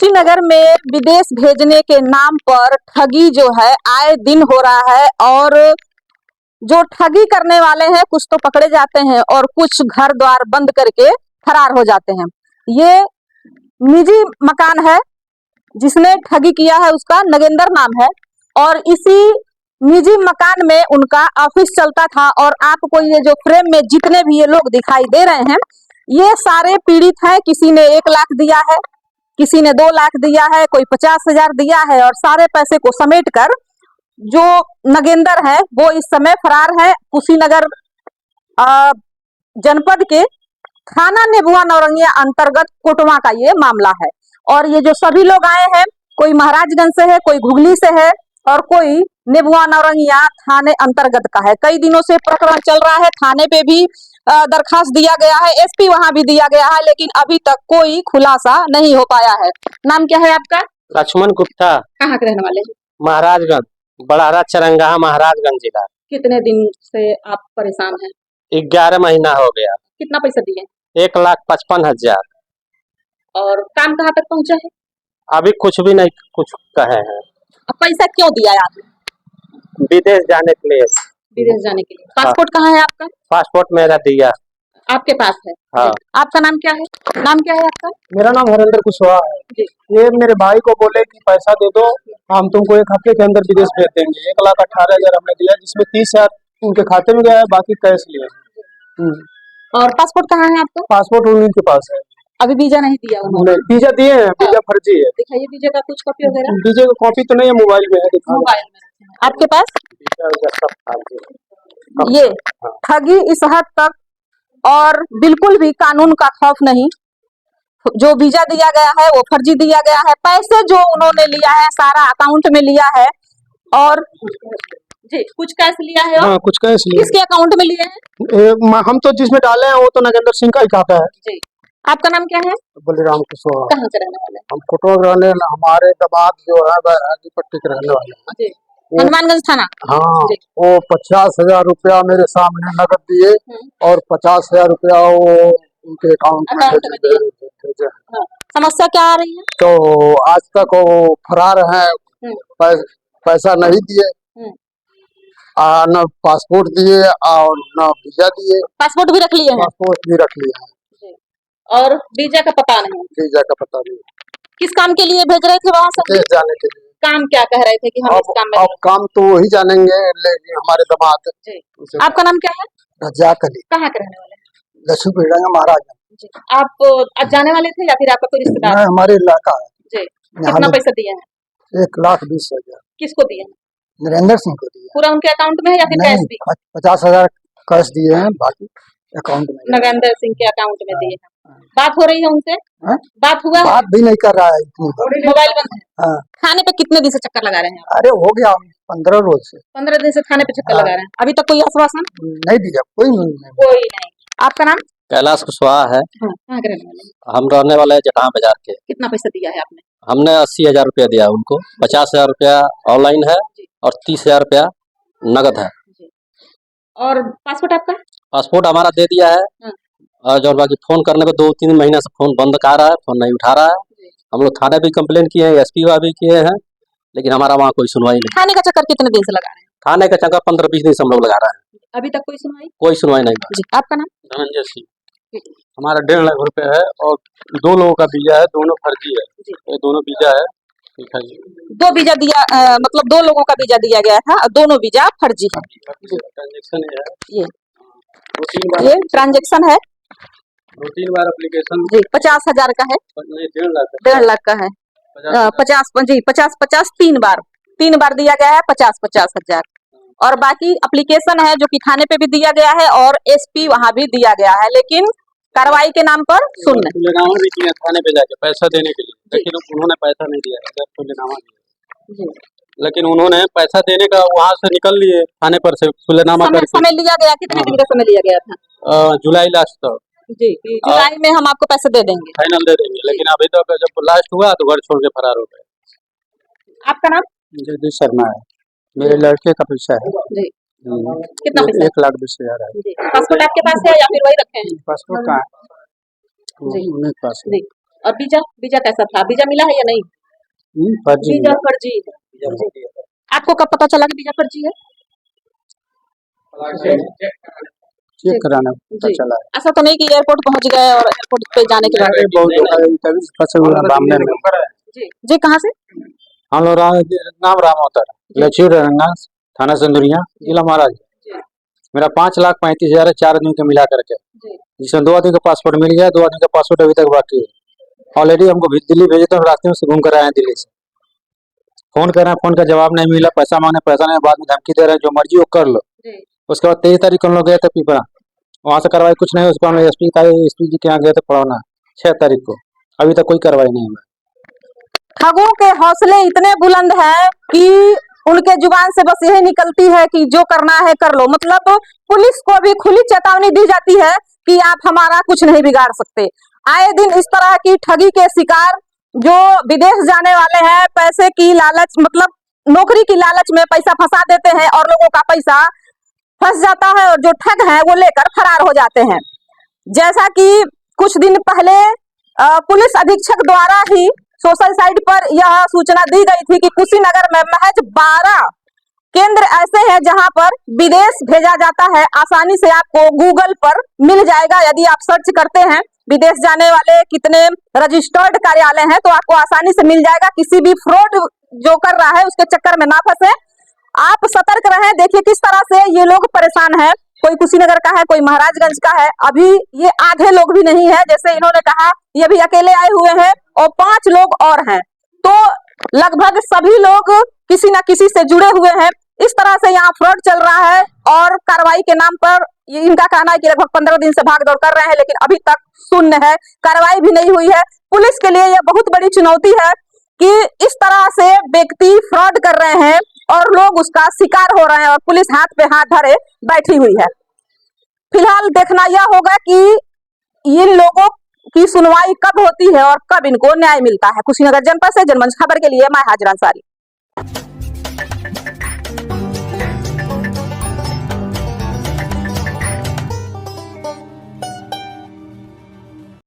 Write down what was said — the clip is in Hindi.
कुशीनगर में विदेश भेजने के नाम पर ठगी जो है आए दिन हो रहा है और जो ठगी करने वाले हैं कुछ तो पकड़े जाते हैं और कुछ घर द्वार बंद करके फरार हो जाते हैं। ये निजी मकान है, जिसने ठगी किया है उसका नगेंद्र नाम है और इसी निजी मकान में उनका ऑफिस चलता था। और आपको ये जो फ्रेम में जितने भी ये लोग दिखाई दे रहे हैं ये सारे पीड़ित हैं। किसी ने 1 लाख दिया है, किसी ने 2 लाख दिया है, कोई 50,000 दिया है और सारे पैसे को समेट कर जो नगेंद्र है वो इस समय फरार है। कुशीनगर जनपद के थाना नेबुआ नौरंगिया अंतर्गत कोटवा का ये मामला है। और ये जो सभी लोग आए हैं, कोई महाराजगंज से है, कोई घुगली से है और कोई नेबुआ नौरंगिया थाने अंतर्गत का है। कई दिनों से प्रकरण चल रहा है, थाने पे भी दरखास्त दिया गया है, एसपी वहां भी दिया गया है, लेकिन अभी तक कोई खुलासा नहीं हो पाया है। नाम क्या है आपका? लक्ष्मण गुप्ता। कहाँ के रहने वाले हैं? महाराजगंज, बड़हरा चरंगा, महाराजगंज जिला। कितने दिन से आप परेशान हैं? 11 महीना हो गया। कितना पैसा दिए? 1,55,000। और काम कहाँ तक पहुँचा है? अभी कुछ भी नहीं कुछ कहे हैं। अब पैसा क्यों दिया है आपने? विदेश जाने के लिए। विदेश जाने के लिए। पासपोर्ट कहाँ है आपका? पासपोर्ट मेरा दिया। आपके पास है? हाँ। आपका नाम क्या है? नाम क्या है आपका? मेरा नाम हरेंद्र कुशवाहा है जी। ये मेरे भाई को बोले कि पैसा दे दो, हम तुमको 1 हफ्ते के अंदर विदेश भेज देंगे। 1,18,000 हमने दिया, जिसमें 30,000 उनके खाते में गया है, बाकी कैश लिए। और पासपोर्ट कहाँ है आपका? पासपोर्ट उन्हीं के पास है। अभी वीजा नहीं दिया उन्होंने? वीजा दिए हैं, वीजा फर्जी है। दिखाइए वीजा का कुछ कॉपी वगैरह। वीजा का कॉपी तो नहीं है, मोबाइल में है। मोबाइल में आपके पास? ये ठगी इस हद तक और बिल्कुल भी कानून का खौफ नहीं। जो वीजा दिया गया है वो फर्जी दिया गया है। पैसे जो उन्होंने लिया है सारा अकाउंट में लिया है और जी कुछ कैश लिया है। हाँ, कुछ कैश लिया। किसके अकाउंट में लिए हैं? हम तो जिसमें डाले हैं वो तो नगेंद्र सिंह का ही खाता है जी। आपका नाम क्या है? बलिराम कुशवाहा। कहाँ से रहने वाले? हम कोटवा रहने, हमारे दामाद जो है हाजी पट्टी के रहने वाले हैं। हनुमानगंज थाना। हाँ, वो 50,000 रुपया मेरे सामने नकद दिए और 50,000 रुपया वो उनके अकाउंट में भेजे। समस्या क्या आ रही है? तो आज तक वो फरार है, पैसा नहीं दिए, न पासपोर्ट दिए और न वीजा दिए। पासपोर्ट भी रख लिए हैं? पासपोर्ट भी रख लिए हैं और वीजा का पता नहीं? वीजा का पता नहीं। किस काम के लिए भेज रहे थे वहाँ से? विदेश जाने के लिए। काम क्या कह रहे थे कि हम इस काम में? अब काम तो वही जानेंगे, लेकिन हमारे दामाद। आपका नाम क्या है? रजाक अली। कहाँ के रहने वाले? लक्ष्मीपेड़ा महाराज। आप आज जाने वाले थे या फिर आपका कोई रिश्तेदार? हमारे इलाका है जी। कितना पैसा दिए हैं? 1,20,000। किसको दिए हैं? नरेंद्र सिंह को दिए। पूरा उनके अकाउंट में है या फिर कैश भी? 50,000 कैश दिए हैं, बाकी अकाउंट में। नरेंद्र सिंह के अकाउंट में दिए हैं। बात हो रही है उनसे? बात हुआ? बात भी नहीं कर रहा है, इतनी मोबाइल बंद है। थाने पे कितने दिन से चक्कर लगा रहे हैं? अरे हो गया 15 रोज से। 15 दिन से थाने पे चक्कर लगा रहे हैं। अभी तक कोई आश्वासन नहीं दिया? कोई नहीं। आपका नाम? कैलाश कुशवाहा है। कहाँ के रहने वाले? हम रहने वाले हैं जटां बाजार के। कितना पैसा दिया है आपने? हमने 80,000 रुपया दिया उनको। 50,000 रुपया ऑनलाइन है और 30,000 रुपया नगद है। और पासपोर्ट आपका? पासपोर्ट हमारा दे दिया है और जो बाकी फोन करने को 2-3 महीना से फोन बंद कर रहा है, फोन नहीं उठा रहा है। हम लोग थाने भी कंप्लेन किए हैं, एसपी भी किए हैं, लेकिन हमारा वहाँ कोई सुनवाई नहीं। थाने का चक्कर कितने दिन से लगा रहे हैं? थाने का चक्कर 15-20 दिन से हम लोग लगा रहे हैं, अभी तक कोई सुनवाई? कोई सुनवाई नहीं। आपका नाम? धनंजय सिंह। हमारा 1.5 लाख रुपए है और 2 लोगों का वीजा है, दोनों फर्जी है। ये दोनों वीजा है। ठीक है जी। 2 वीजा दिया, मतलब 2 लोगों का वीजा दिया गया था और दोनों वीजा फर्जी है। ट्रांजेक्शन है ये ट्रांजेक्शन है। 2-3 बार एप्लीकेशन जी। 50,000 का है? नहीं, 1.5 लाख का है। 50 तीन बार दिया गया है 50,000 और बाकी एप्लीकेशन है जो कि थाने पे भी दिया गया है और एसपी वहाँ भी दिया गया है, लेकिन कार्रवाई के नाम पर सुनने भी किया थाने पे जाके पैसा देने के लिए, लेकिन उन्होंने पैसा नहीं दिया। लेकिन उन्होंने पैसा देने का वहाँ से निकल लिए थाने पर से सुलेनामा करके। समय लिया गया? कितने दिन का समय लिया गया था? जुलाई लास्ट तक। जी, जुलाई में हम आपको पैसे दे देंगे, फाइनल दे देंगे, लेकिन अभी तक जब लास्ट हुआ तो घर छोड़ के फरार हो गए। आपका नाम? जगदीश शर्मा है। मेरे लड़के का पैसा है जी। कितना पैसा? 1,20,000 है। पासपोर्ट आपके पास है या फिर वही रखे हैं? पासपोर्ट कहाँ है? जी। उनके पास है। जी। और वीजा कैसा था? वीजा मिला है या नहीं? फर्जी वीजा फर्जी है। आपको कब पता चला कि वीजा फर्जी है? चेक कराना पता जी। चला ऐसा तो नहीं कि एयरपोर्ट पहुंच गए और एयरपोर्ट पे जाने के बाद? है। बहुत धोखा है, तभी फंसे हुए हैं मामले में। जी कहाँ से? हम लोग नाम राम होता है, लक्ष्मी रंगा, थाना संदुरिया, जिला महाराज। मेरा 5,35,000 है 4 आदमी का मिला करके, जिसमें 2 आदमी का पासपोर्ट मिल गया, 2 आदमी का पासपोर्ट अभी तक बाकी है। ऑलरेडी हमको दिल्ली भेजे तो रास्ते में से घूम कर आए हैं दिल्ली से। फोन कर रहे हैं, फोन का जवाब नहीं मिला, पैसा मांगने पैसा नहीं, बाद में धमकी दे रहे हैं जो मर्जी वो कर लो। उसके बाद 23 तारीख को हम लोग गए थे पीपरा, वहाँ से कार्रवाई कुछ नहीं, उसको हम एसपी जी के यहाँ गए थे पड़ौना 6 तारीख को, अभी तक कोई कार्रवाई नहीं हुआ। ठगों के हौसले इतने बुलंद हैं कि उनके जुबान से बस यही निकलती है कि जो करना है कर लो। मतलब पुलिस को भी खुली चेतावनी दी जाती है कि आप हमारा कुछ नहीं बिगाड़ सकते। आए दिन इस तरह की ठगी के शिकार जो विदेश जाने वाले हैं, पैसे की लालच, मतलब नौकरी की लालच में पैसा फंसा देते हैं और लोगों का पैसा फंस जाता है और जो ठग है वो लेकर फरार हो जाते हैं। जैसा कि कुछ दिन पहले पुलिस अधीक्षक द्वारा ही सोशल साइट पर यह सूचना दी गई थी कि कुशीनगर में महज 12 केंद्र ऐसे हैं जहां पर विदेश भेजा जाता है। आसानी से आपको गूगल पर मिल जाएगा, यदि आप सर्च करते हैं विदेश जाने वाले कितने रजिस्टर्ड कार्यालय हैं तो आपको आसानी से मिल जाएगा। किसी भी फ्रॉड जो कर रहा है उसके चक्कर में ना फंसे, आप सतर्क रहें। देखिए किस तरह से ये लोग परेशान हैं, कोई कुशीनगर का है, कोई महाराजगंज का है। अभी ये आधे लोग भी नहीं है, जैसे इन्होंने कहा ये भी अकेले आए हुए हैं और 5 लोग और हैं, तो लगभग सभी लोग किसी ना किसी से जुड़े हुए हैं। इस तरह से यहाँ फ्रॉड चल रहा है और कार्रवाई के नाम पर इनका कहना है कि लगभग 15 दिन से भाग दौड़ कर रहे हैं, लेकिन अभी तक शून्य है, कार्रवाई भी नहीं हुई है। पुलिस के लिए यह बहुत बड़ी चुनौती है कि इस तरह से व्यक्ति फ्रॉड कर रहे हैं और लोग उसका शिकार हो रहे हैं और पुलिस हाथ पे हाथ धरे बैठी हुई है। फिलहाल देखना यह होगा कि इन लोगों की सुनवाई कब होती है और कब इनको न्याय मिलता है। कुशीनगर जनपद से जनमंच खबर के लिए मैं हाजिरा अंसारी।